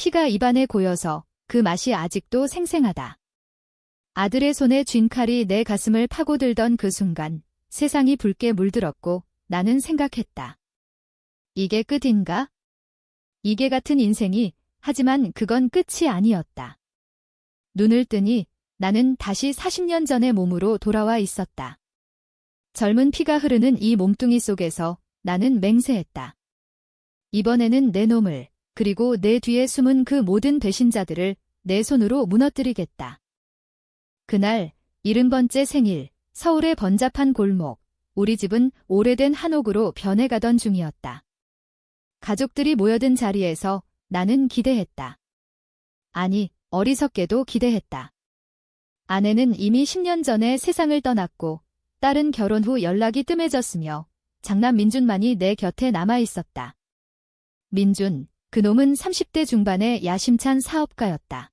피가 입안에 고여서 그 맛이 아직도 생생하다. 아들의 손에 쥔 칼이 내 가슴을 파고들던 그 순간 세상이 붉게 물들었고 나는 생각했다. 이게 끝인가? 이게 같은 인생이, 하지만 그건 끝이 아니었다. 눈을 뜨니 나는 다시 40년 전의 몸으로 돌아와 있었다. 젊은 피가 흐르는 이 몸뚱이 속에서 나는 맹세했다. 이번에는 내 놈을, 그리고 내 뒤에 숨은 그 모든 배신자들을 내 손으로 무너뜨리겠다. 그날 70번째 생일, 서울의 번잡한 골목, 우리 집은 오래된 한옥으로 변해가던 중이었다. 가족들이 모여든 자리에서 나는 기대했다. 아니, 어리석게도 기대했다. 아내는 이미 10년 전에 세상을 떠났고 딸은 결혼 후 연락이 뜸해졌으며 장남 민준만이 내 곁에 남아있었다. 민준, 그놈은 30대 중반의 야심찬 사업가였다.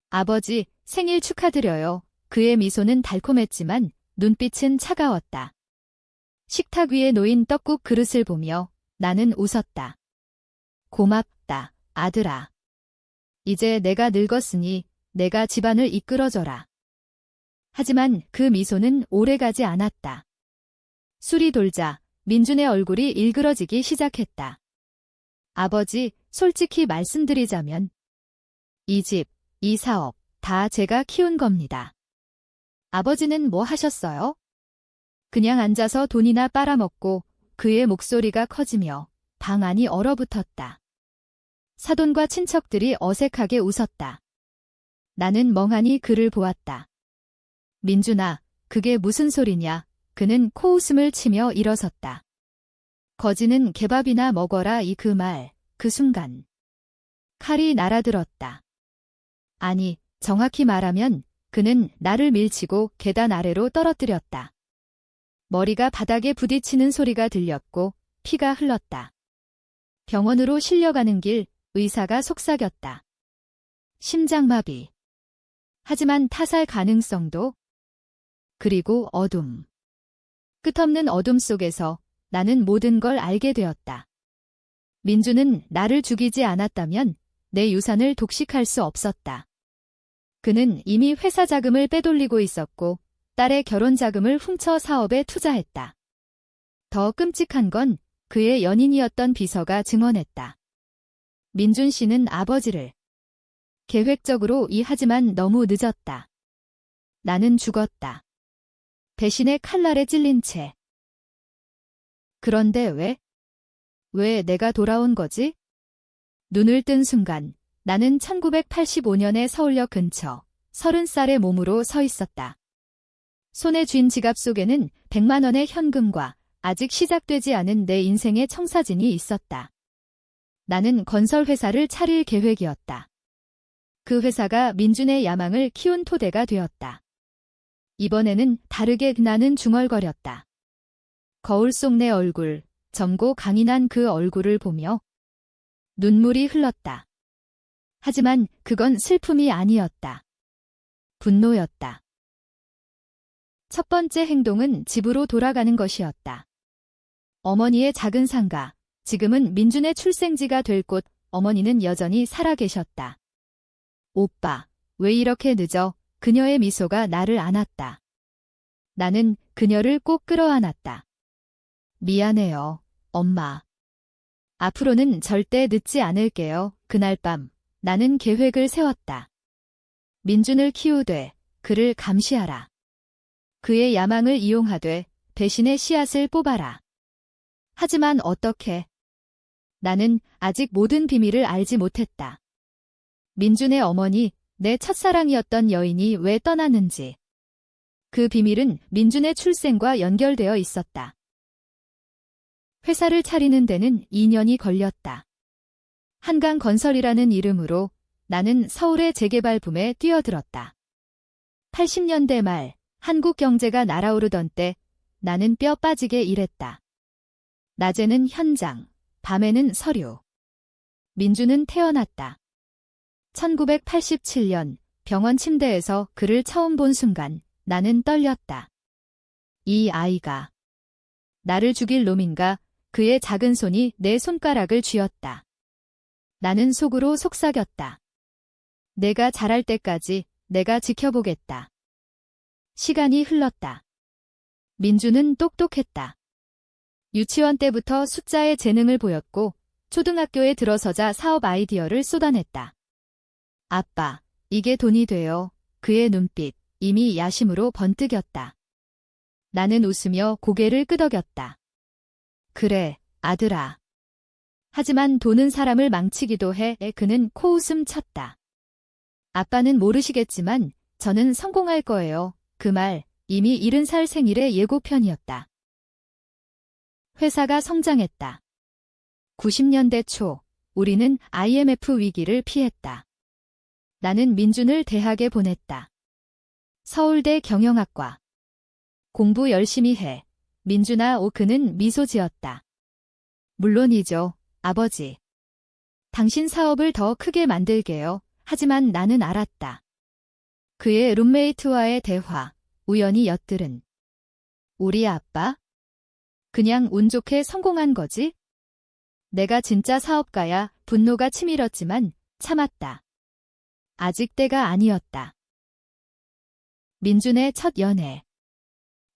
아버지, 생일 축하드려요. 그의 미소는 달콤했지만 눈빛은 차가웠다. 식탁 위에 놓인 떡국 그릇을 보며 나는 웃었다. 고맙다, 아들아. 이제 내가 늙었으니 내가 집안을 이끌어줘라. 하지만 그 미소는 오래가지 않았다. 술이 돌자 민준의 얼굴이 일그러지기 시작했다. 아버지, 솔직히 말씀드리자면 이 집, 이 사업 다 제가 키운 겁니다. 아버지는 뭐 하셨어요? 그냥 앉아서 돈이나 빨아먹고. 그의 목소리가 커지며 방 안이 얼어붙었다. 사돈과 친척들이 어색하게 웃었다. 나는 멍하니 그를 보았다. 민준아, 그게 무슨 소리냐? 그는 코웃음을 치며 일어섰다. 거지는 개밥이나 먹어라. 이 그 말, 그 순간 칼이 날아들었다. 아니, 정확히 말하면 그는 나를 밀치고 계단 아래로 떨어뜨렸다. 머리가 바닥에 부딪히는 소리가 들렸고 피가 흘렀다. 병원으로 실려가는 길 의사가 속삭였다. 심장마비. 하지만 타살 가능성도. 그리고 어둠. 끝없는 어둠 속에서 나는 모든 걸 알게 되었다. 민주는 나를 죽이지 않았다면 내 유산을 독식할 수 없었다. 그는 이미 회사 자금을 빼돌리고 있었고 딸의 결혼 자금을 훔쳐 사업에 투자했다. 더 끔찍한 건 그의 연인이었던 비서가 증언했다. 민준 씨는 아버지를 계획적으로 하지만 너무 늦었다. 나는 죽었다. 배신의 칼날에 찔린 채. 그런데 왜 내가 돌아온 거지? 눈을 뜬 순간 나는 1985년의 서울역 근처 30살의 몸으로 서 있었다. 손에 쥔 지갑 속에는 100만 원의 현금과 아직 시작되지 않은 내 인생의 청사진이 있었다. 나는 건설회사를 차릴 계획이었다. 그 회사가 민준의 야망을 키운 토대가 되었다. 이번에는 다르게 나는 중얼거렸다. 거울 속 내 얼굴, 젊고 강인한 그 얼굴을 보며 눈물이 흘렀다. 하지만 그건 슬픔이 아니었다. 분노였다. 첫 번째 행동은 집으로 돌아가는 것이었다. 어머니의 작은 상가, 지금은 민준의 출생지가 될 곳, 어머니는 여전히 살아계셨다. 오빠, 왜 이렇게 늦어? 그녀의 미소가 나를 안았다. 나는 그녀를 꼭 끌어안았다. 미안해요, 엄마. 앞으로는 절대 늦지 않을게요. 그날 밤, 나는 계획을 세웠다. 민준을 키우되 그를 감시하라. 그의 야망을 이용하되 배신의 씨앗을 뽑아라. 하지만 어떻게? 나는 아직 모든 비밀을 알지 못했다. 민준의 어머니, 내 첫사랑이었던 여인이 왜 떠났는지. 그 비밀은 민준의 출생과 연결되어 있었다. 회사를 차리는 데는 2년이 걸렸다. 한강건설이라는 이름으로 나는 서울의 재개발 붐에 뛰어들었다. 80년대 말 한국 경제가 날아오르던 때 나는 뼈 빠지게 일했다. 낮에는 현장, 밤에는 서류. 민준은 태어났다. 1987년 병원 침대에서 그를 처음 본 순간 나는 떨렸다. 이 아이가 나를 죽일 놈인가? 그의 작은 손이 내 손가락을 쥐었다. 나는 속으로 속삭였다. 내가 잘할 때까지 내가 지켜보겠다. 시간이 흘렀다. 민주는 똑똑했다. 유치원 때부터 숫자에 재능을 보였고 초등학교에 들어서자 사업 아이디어를 쏟아냈다. 아빠, 이게 돈이 돼요. 그의 눈빛, 이미 야심으로 번뜩였다. 나는 웃으며 고개를 끄덕였다. 그래, 아들아. 하지만 돈은 사람을 망치기도 해. 그는 코웃음 쳤다. 아빠는 모르시겠지만 저는 성공할 거예요. 그 말, 이미 70살 생일의 예고편이었다. 회사가 성장했다. 90년대 초, 우리는 IMF 위기를 피했다. 나는 민준을 대학에 보냈다. 서울대 경영학과. 공부 열심히 해. 민준아, 그는 미소 지었다. 물론이죠, 아버지. 당신 사업을 더 크게 만들게요. 하지만 나는 알았다. 그의 룸메이트와의 대화, 우연히 엿들은. 우리 아빠? 그냥 운 좋게 성공한 거지? 내가 진짜 사업가야. 분노가 치밀었지만 참았다. 아직 때가 아니었다. 민준의 첫 연애.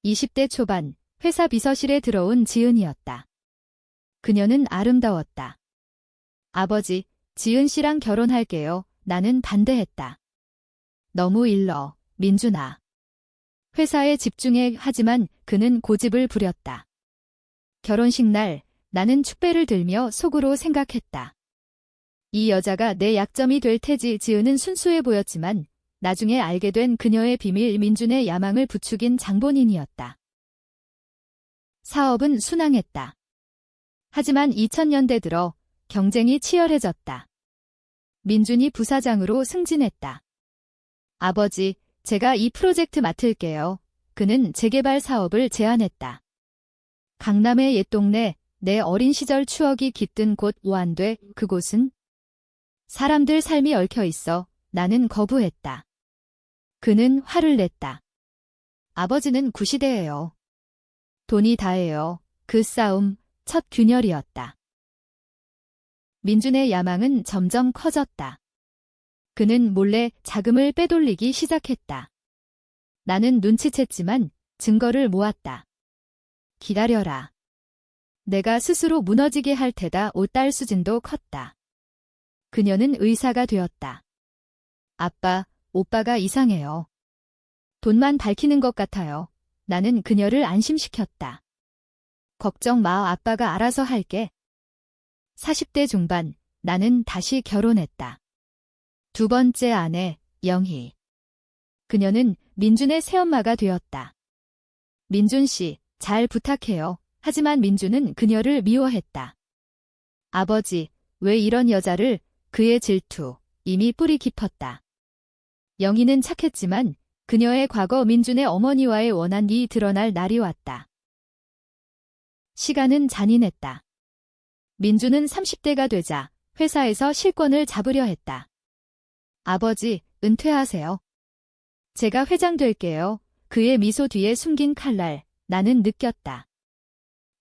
20대 초반, 회사 비서실에 들어온 지은이었다. 그녀는 아름다웠다. 아버지, 지은 씨랑 결혼할게요. 나는 반대했다. 너무 일러, 민준아. 회사에 집중해. 하지만 그는 고집을 부렸다. 결혼식 날, 나는 축배를 들며 속으로 생각했다. 이 여자가 내 약점이 될 테지. 지은은 순수해 보였지만 나중에 알게 된 그녀의 비밀, 민준의 야망을 부추긴 장본인이었다. 사업은 순항했다. 하지만 2000년대 들어 경쟁이 치열해졌다. 민준이 부사장으로 승진했다. 아버지, 제가 이 프로젝트 맡을게요. 그는 재개발 사업을 제안했다. 강남의 옛 동네, 내 어린 시절 추억이 깃든 곳. 오한돼. 그곳은 사람들 삶이 얽혀 있어. 나는 거부했다. 그는 화를 냈다. 아버지는 구시대예요. 돈이 다예요. 그 싸움, 첫 균열이었다. 민준의 야망은 점점 커졌다. 그는 몰래 자금을 빼돌리기 시작했다. 나는 눈치챘지만 증거를 모았다. 기다려라. 내가 스스로 무너지게 할 테다. 딸 수진도 컸다. 그녀는 의사가 되었다. 아빠, 오빠가 이상해요. 돈만 밝히는 것 같아요. 나는 그녀를 안심시켰다. 걱정 마, 아빠가 알아서 할게. 40대 중반, 나는 다시 결혼했다. 두 번째 아내, 영희. 그녀는 민준의 새엄마가 되었다. 민준 씨, 잘 부탁해요. 하지만 민준은 그녀를 미워했다. 아버지, 왜 이런 여자를? 그의 질투, 이미 뿌리 깊었다. 영희는 착했지만 그녀의 과거, 민준의 어머니와의 원한이 드러날 날이 왔다. 시간은 잔인했다. 민준은 30대가 되자 회사에서 실권을 잡으려 했다. 아버지, 은퇴하세요. 제가 회장 될게요. 그의 미소 뒤에 숨긴 칼날, 나는 느꼈다.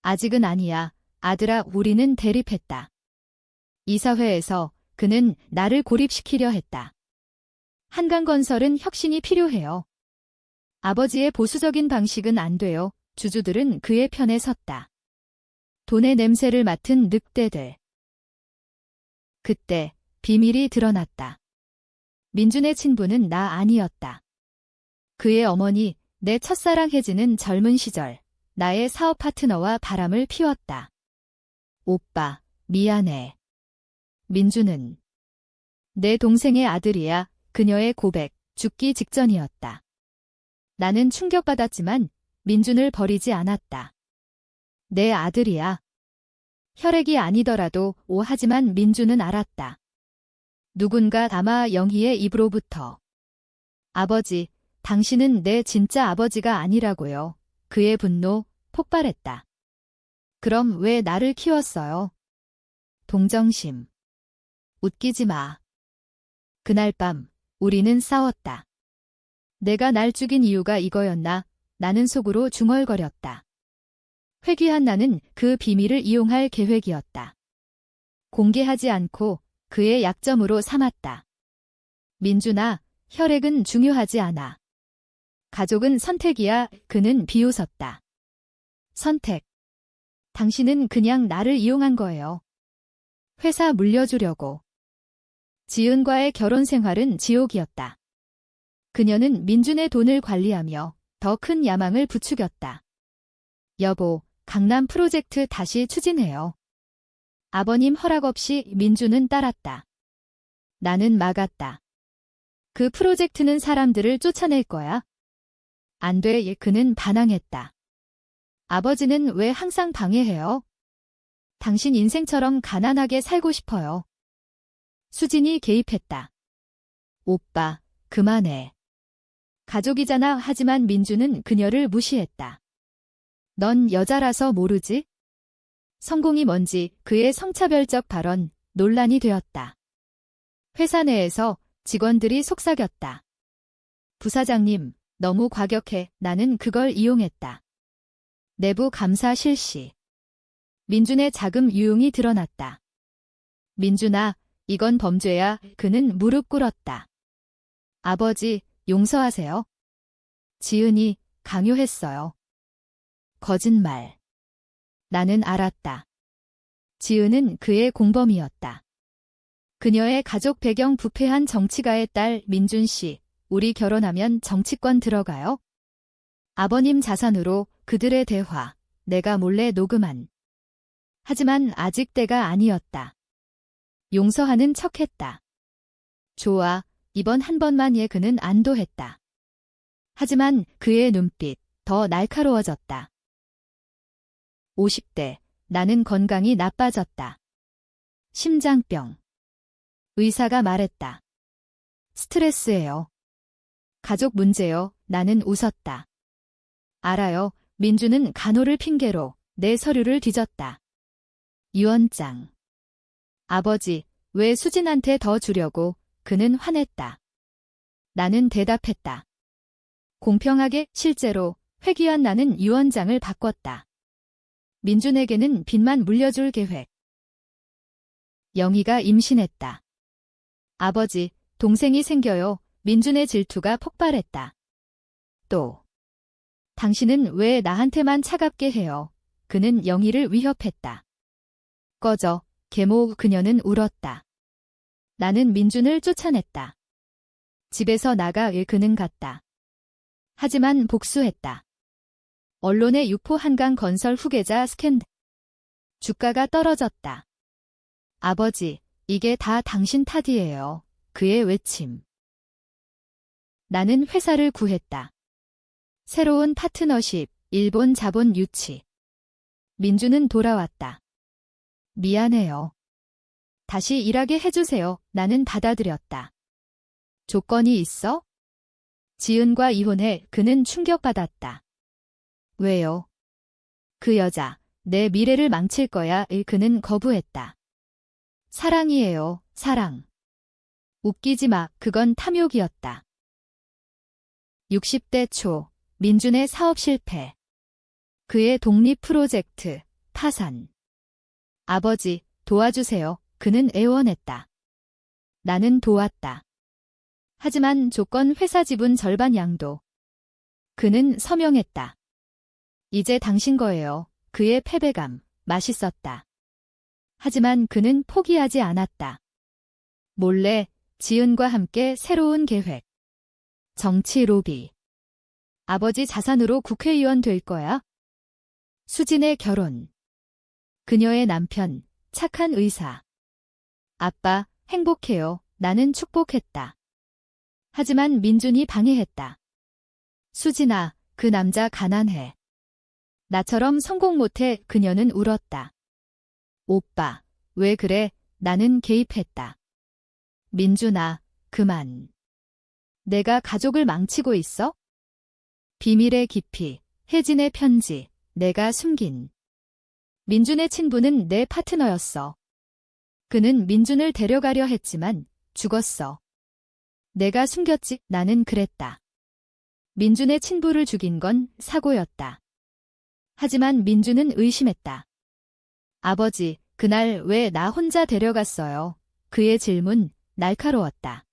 아직은 아니야, 아들아. 우리는 대립했다. 이사회에서 그는 나를 고립시키려 했다. 한강건설은 혁신이 필요해요. 아버지의 보수적인 방식은 안 돼요. 주주들은 그의 편에 섰다. 돈의 냄새를 맡은 늑대들. 그때 비밀이 드러났다. 민준의 친부는 나 아니었다. 그의 어머니, 내 첫사랑 혜진은 젊은 시절 나의 사업 파트너와 바람을 피웠다. 오빠, 미안해. 민준은 내 동생의 아들이야. 그녀의 고백, 죽기 직전이었다. 나는 충격받았지만 민준을 버리지 않았다. 내 아들이야. 혈액이 아니더라도. 하지만 민준은 알았다. 누군가 담아 영희의 입으로부터. 아버지, 당신은 내 진짜 아버지가 아니라고요. 그의 분노 폭발했다. 그럼 왜 나를 키웠어요? 동정심. 웃기지 마. 그날 밤 우리는 싸웠다. 내가 날 죽인 이유가 이거였나? 나는 속으로 중얼거렸다. 회귀한 나는 그 비밀을 이용할 계획이었다. 공개하지 않고 그의 약점으로 삼았다. 민준아, 혈액은 중요하지 않아. 가족은 선택이야. 그는 비웃었다. 선택. 당신은 그냥 나를 이용한 거예요. 회사 물려주려고. 지은과의 결혼 생활은 지옥이었다. 그녀는 민준의 돈을 관리하며 더 큰 야망을 부추겼다. 여보, 강남 프로젝트 다시 추진해요. 아버님 허락 없이 민준은 따랐다. 나는 막았다. 그 프로젝트는 사람들을 쫓아낼 거야. 안 돼. 그는 반항했다. 아버지는 왜 항상 방해해요? 당신 인생처럼 가난하게 살고 싶어요. 수진이 개입했다. 오빠, 그만해. 가족이잖아. 하지만 민주는 그녀를 무시했다. 넌 여자라서 모르지? 성공이 뭔지. 그의 성차별적 발언, 논란이 되었다. 회사 내에서 직원들이 속삭였다. 부사장님, 너무 과격해. 나는 그걸 이용했다. 내부 감사 실시. 민준의 자금 유용이 드러났다. 민준아, 이건 범죄야. 그는 무릎 꿇었다. 아버지, 용서하세요. 지은이 강요했어요. 거짓말. 나는 알았다. 지은은 그의 공범이었다. 그녀의 가족 배경 부패한 정치가의 딸 민준 씨, 우리 결혼하면 정치권 들어가요? 아버님 자산으로 그들의 대화, 내가 몰래 녹음한. 하지만 아직 때가 아니었다. 용서하는 척했다. 좋아, 이번 한 번만. 그는 안도했다. 하지만 그의 눈빛 더 날카로워졌다. 50대, 나는 건강이 나빠졌다. 심장병. 의사가 말했다. 스트레스예요. 가족 문제요. 나는 웃었다. 알아요. 민주는 간호를 핑계로 내 서류를 뒤졌다. 유언장. 아버지, 왜 수진한테 더 주려고? 그는 화냈다. 나는 대답했다. 공평하게. 실제로 회귀한 나는 유언장을 바꿨다. 민준에게는 빚만 물려줄 계획. 영희가 임신했다. 아버지, 동생이 생겨요. 민준의 질투가 폭발했다. 또. 당신은 왜 나한테만 차갑게 해요? 그는 영희를 위협했다. 꺼져. 계모. 그녀는 울었다. 나는 민준을 쫓아냈다. 집에서 나가. 그는 갔다. 하지만 복수했다. 언론의 유포. 한강 건설 후계자 스캔들. 주가가 떨어졌다. 아버지, 이게 다 당신 탓이에요. 그의 외침. 나는 회사를 구했다. 새로운 파트너십, 일본 자본 유치. 민주는 돌아왔다. 미안해요. 다시 일하게 해주세요. 나는 받아들였다. 조건이 있어? 지은과 이혼해. 그는 충격받았다. 왜요? 그 여자, 내 미래를 망칠 거야. 그는 거부했다. 사랑이에요, 사랑. 웃기지 마. 그건 탐욕이었다. 60대 초, 민준의 사업 실패. 그의 독립 프로젝트, 파산. 아버지, 도와주세요. 그는 애원했다. 나는 도왔다. 하지만 조건 회사 지분 절반 양도. 그는 서명했다. 이제 당신 거예요. 그의 패배감, 맛있었다. 하지만 그는 포기하지 않았다. 몰래 지은과 함께 새로운 계획. 정치 로비. 아버지 자산으로 국회의원 될 거야? 수진의 결혼. 그녀의 남편, 착한 의사. 아빠, 행복해요. 나는 축복했다. 하지만 민준이 방해했다. 수진아, 그 남자 가난해. 나처럼 성공 못해. 그녀는 울었다. 오빠, 왜 그래? 나는 개입했다. 민준아, 그만. 내가 가족을 망치고 있어? 비밀의 깊이, 혜진의 편지, 내가 숨긴. 민준의 친부는 내 파트너였어. 그는 민준을 데려가려 했지만 죽었어. 내가 숨겼지. 나는 그랬다. 민준의 친부를 죽인 건 사고였다. 하지만 민준은 의심했다. 아버지, 그날 왜 나 혼자 데려갔어요? 그의 질문 날카로웠다.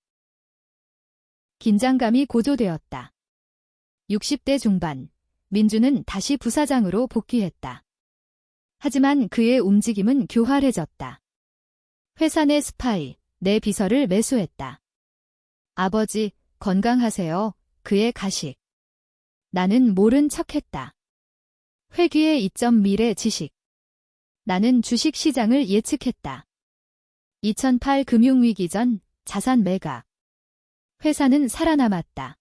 긴장감이 고조되었다. 60대 중반, 민주는 다시 부사장으로 복귀했다. 하지만 그의 움직임은 교활해졌다. 회사 내 스파이, 내 비서를 매수했다. 아버지, 건강하세요. 그의 가식. 나는 모른 척했다. 회귀의 이점 미래 지식. 나는 주식시장을 예측했다. 2008 금융위기 전 자산 매각. 회사는 살아남았다.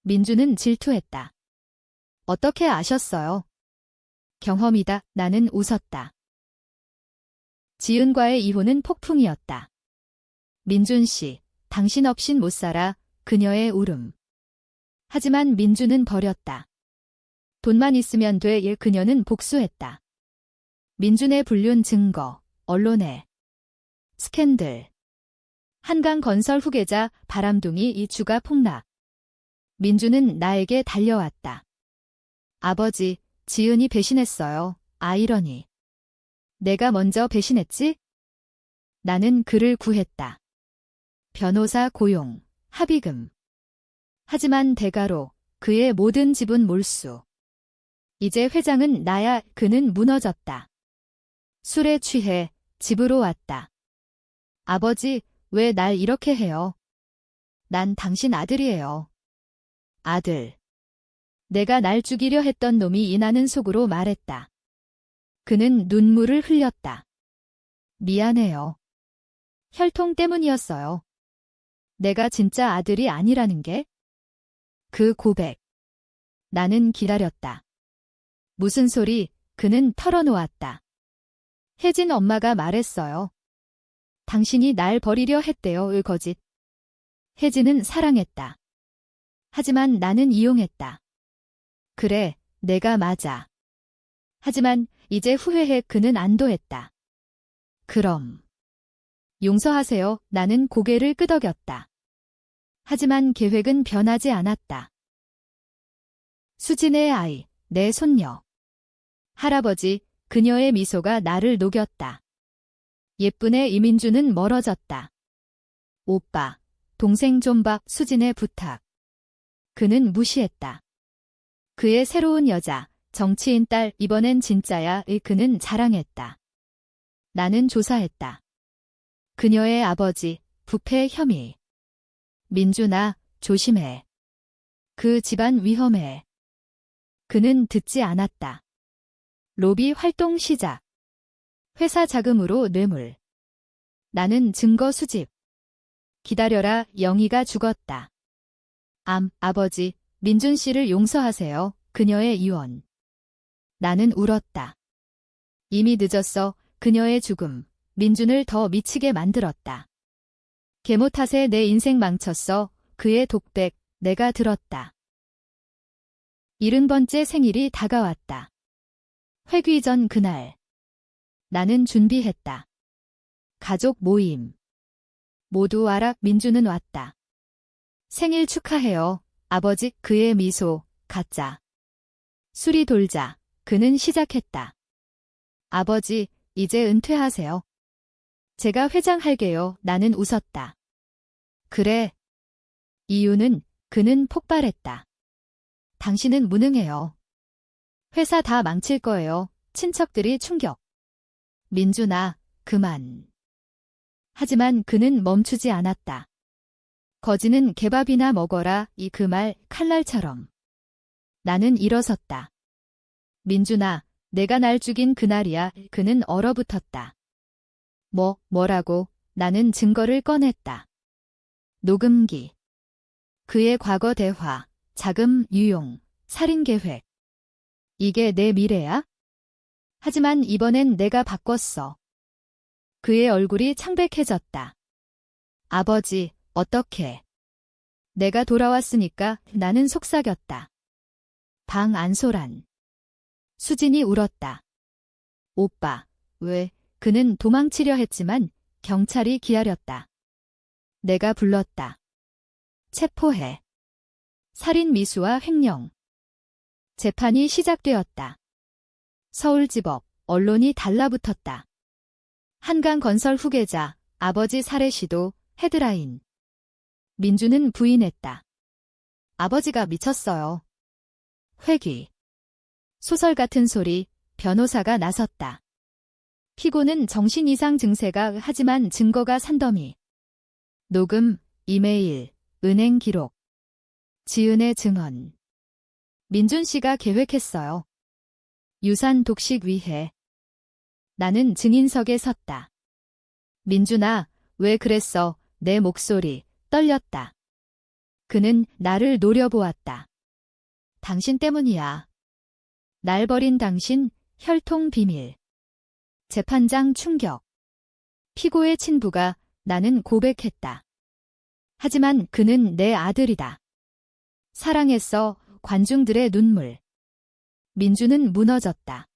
민주는 질투했다. 어떻게 아셨어요? 경험이다. 나는 웃었다. 지은과의 이혼은 폭풍이었다. 민준 씨, 당신 없인 못 살아. 그녀의 울음. 하지만 민주는 버렸다. 돈만 있으면 돼. 그녀는 복수했다. 민준의 불륜 증거, 언론에 스캔들. 한강건설 후계자 바람둥이 이주가 폭락. 민주는 나에게 달려왔다. 아버지, 지은이 배신했어요. 아이러니. 내가 먼저 배신했지? 나는 그를 구했다. 변호사 고용, 합의금. 하지만 대가로 그의 모든 지분 몰수. 이제 회장은 나야. 그는 무너졌다. 술에 취해 집으로 왔다. 아버지, 왜 날 이렇게 해요? 난 당신 아들이에요. 아들. 내가 날 죽이려 했던 놈이 이나는 속으로 말했다. 그는 눈물을 흘렸다. 미안해요. 혈통 때문이었어요. 내가 진짜 아들이 아니라는 게? 그 고백. 나는 기다렸다. 무슨 소리? 그는 털어놓았다. 혜진 엄마가 말했어요. 당신이 날 버리려 했대요. 거짓. 혜진은 사랑했다. 하지만 나는 이용했다. 그래, 내가 맞아. 하지만 이제 후회해. 그는 안도했다. 그럼. 용서하세요. 나는 고개를 끄덕였다. 하지만 계획은 변하지 않았다. 수진의 아이, 내 손녀. 할아버지, 그녀의 미소가 나를 녹였다. 예쁜애 이민주는 멀어졌다. 오빠, 동생 좀 봐. 수진의 부탁. 그는 무시했다. 그의 새로운 여자, 정치인 딸, 이번엔 진짜야. 그는 자랑했다. 나는 조사했다. 그녀의 아버지, 부패 혐의. 민준아, 조심해. 그 집안 위험해. 그는 듣지 않았다. 로비 활동 시작. 회사 자금으로 뇌물. 나는 증거 수집. 기다려라. 영희가 죽었다. 아버지, 민준 씨를 용서하세요. 그녀의 이혼. 나는 울었다. 이미 늦었어. 그녀의 죽음, 민준을 더 미치게 만들었다. 계모 탓에 내 인생 망쳤어. 그의 독백, 내가 들었다. 70번째 생일이 다가왔다. 회귀 전 그날. 나는 준비했다. 가족 모임. 모두 알아. 민주는 왔다. 생일 축하해요. 아버지. 그의 미소, 가짜. 술이 돌자 그는 시작했다. 아버지, 이제 은퇴하세요. 제가 회장할게요. 나는 웃었다. 그래. 이유는 그는 폭발했다. 당신은 무능해요. 회사 다 망칠 거예요. 친척들이 충격. 민준아, 그만. 하지만 그는 멈추지 않았다. 거지는 개밥이나 먹어라. 이 그 말 칼날처럼. 나는 일어섰다. 민준아, 내가 날 죽인 그날이야. 그는 얼어붙었다. 뭐라고? 나는 증거를 꺼냈다. 녹음기. 그의 과거 대화, 자금 유용, 살인 계획. 이게 내 미래야? 하지만 이번엔 내가 바꿨어. 그의 얼굴이 창백해졌다. 아버지, 어떻게? 내가 돌아왔으니까. 나는 속삭였다. 방 안소란. 수진이 울었다. 오빠, 왜? 그는 도망치려 했지만 경찰이 기다렸다. 내가 불렀다. 체포해. 살인 미수와 횡령. 재판이 시작되었다. 서울지법, 언론이 달라붙었다. 한강건설 후계자, 아버지 살해 시도, 헤드라인. 민주는 부인했다. 아버지가 미쳤어요. 회귀. 소설 같은 소리, 변호사가 나섰다. 피고는 정신 이상 증세가 하지만 증거가 산더미. 녹음, 이메일, 은행 기록. 지은의 증언. 민준 씨가 계획했어요. 유산 독식 위해. 나는 증인석에 섰다. 민준아, 왜 그랬어? 내 목소리 떨렸다. 그는 나를 노려보았다. 당신 때문이야. 날 버린 당신, 혈통 비밀. 재판장 충격. 피고의 친부가 나는 고백했다. 하지만 그는 내 아들이다. 사랑했어, 관중들의 눈물. 민주는 무너졌다.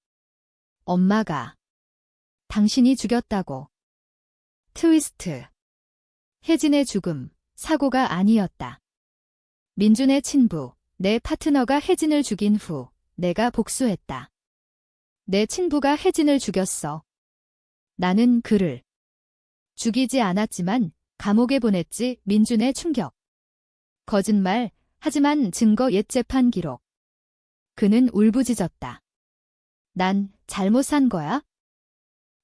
엄마가 당신이 죽였다고. 트위스트. 혜진의 죽음, 사고가 아니었다. 민준의 친부, 내 파트너가 혜진을 죽인 후 내가 복수했다. 내 친부가 혜진을 죽였어. 나는 그를 죽이지 않았지만 감옥에 보냈지. 민준의 충격. 거짓말, 하지만 증거 옛 재판 기록. 그는 울부짖었다. 난 잘못 산 거야?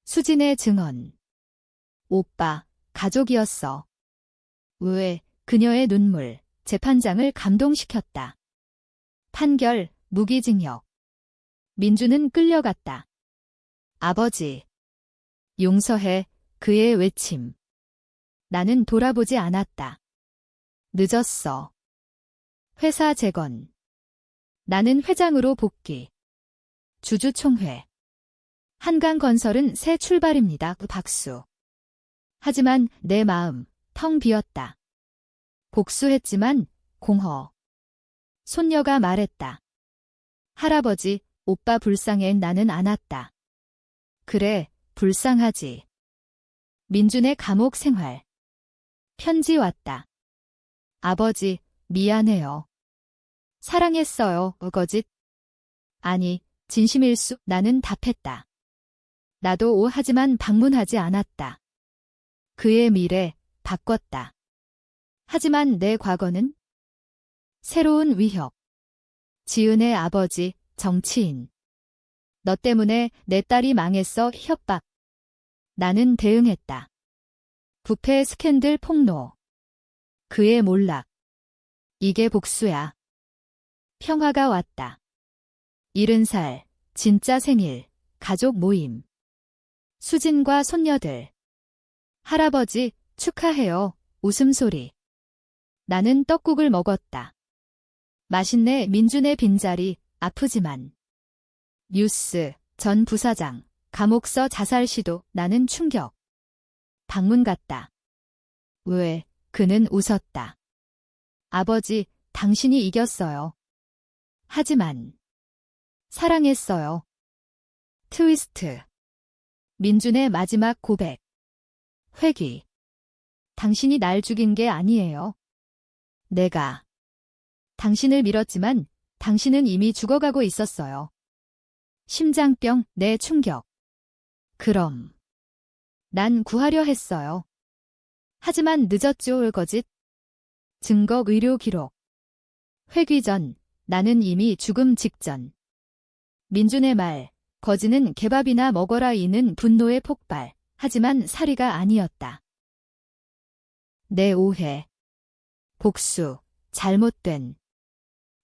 수진의 증언. 오빠, 가족이었어. 왜, 그녀의 눈물, 재판장을 감동시켰다. 판결, 무기징역. 민주는 끌려갔다. 아버지. 용서해, 그의 외침. 나는 돌아보지 않았다. 늦었어. 회사 재건. 나는 회장으로 복귀. 주주총회. 한강건설은 새 출발입니다. 박수. 하지만 내 마음, 텅 비었다. 복수했지만 공허. 손녀가 말했다. 할아버지, 오빠 불쌍해. 나는 안았다. 그래, 불쌍하지. 민준의 감옥 생활. 편지 왔다. 아버지, 미안해요. 사랑했어요. 거짓. 아니, 진심일수. 나는 답했다. 나도 하지만 방문하지 않았다. 그의 미래, 바꿨다. 하지만 내 과거는? 새로운 위협. 지은의 아버지, 정치인. 너 때문에 내 딸이 망했어. 협박. 나는 대응했다. 부패 스캔들 폭로. 그의 몰락. 이게 복수야. 평화가 왔다. 70살, 진짜 생일, 가족 모임. 수진과 손녀들. 할아버지, 축하해요. 웃음소리. 나는 떡국을 먹었다. 맛있네. 민준의 빈자리, 아프지만. 뉴스, 전 부사장, 감옥서 자살 시도. 나는 충격. 방문 갔다. 왜, 그는 웃었다. 아버지, 당신이 이겼어요. 하지만 사랑했어요. 트위스트. 민준의 마지막 고백. 회귀. 당신이 날 죽인 게 아니에요. 내가 당신을 밀었지만 당신은 이미 죽어가고 있었어요. 심장병, 내 충격. 그럼 난 구하려 했어요. 하지만 늦었죠. 거짓. 증거 의료 기록. 회귀 전, 나는 이미 죽음 직전. 민준의 말, 거지는 개밥이나 먹어라. 이는 분노의 폭발. 하지만 살이가 아니었다. 내 오해. 복수, 잘못된.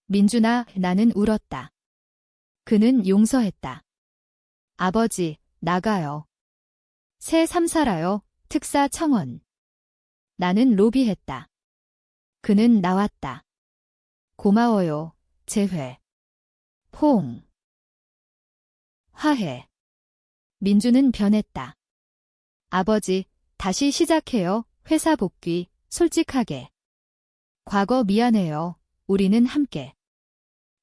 민준아, 나는 울었다. 그는 용서했다. 아버지, 나가요. 새 삶 살아요. 특사 청원. 나는 로비했다. 그는 나왔다. 고마워요. 재회. 포옹. 화해. 민주는 변했다. 아버지, 다시 시작해요. 회사 복귀, 솔직하게. 과거 미안해요. 우리는 함께.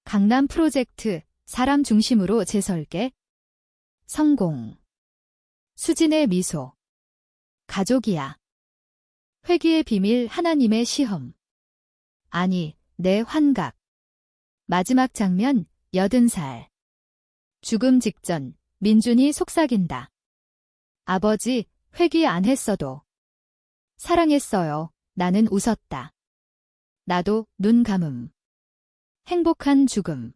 강남 프로젝트, 사람 중심으로 재설계. 성공. 수진의 미소. 가족이야. 회귀의 비밀. 하나님의 시험. 아니, 내 환각. 마지막 장면, 80살. 죽음 직전, 민준이 속삭인다. 아버지, 회귀 안 했어도 사랑했어요. 나는 웃었다. 나도 눈 감음. 행복한 죽음.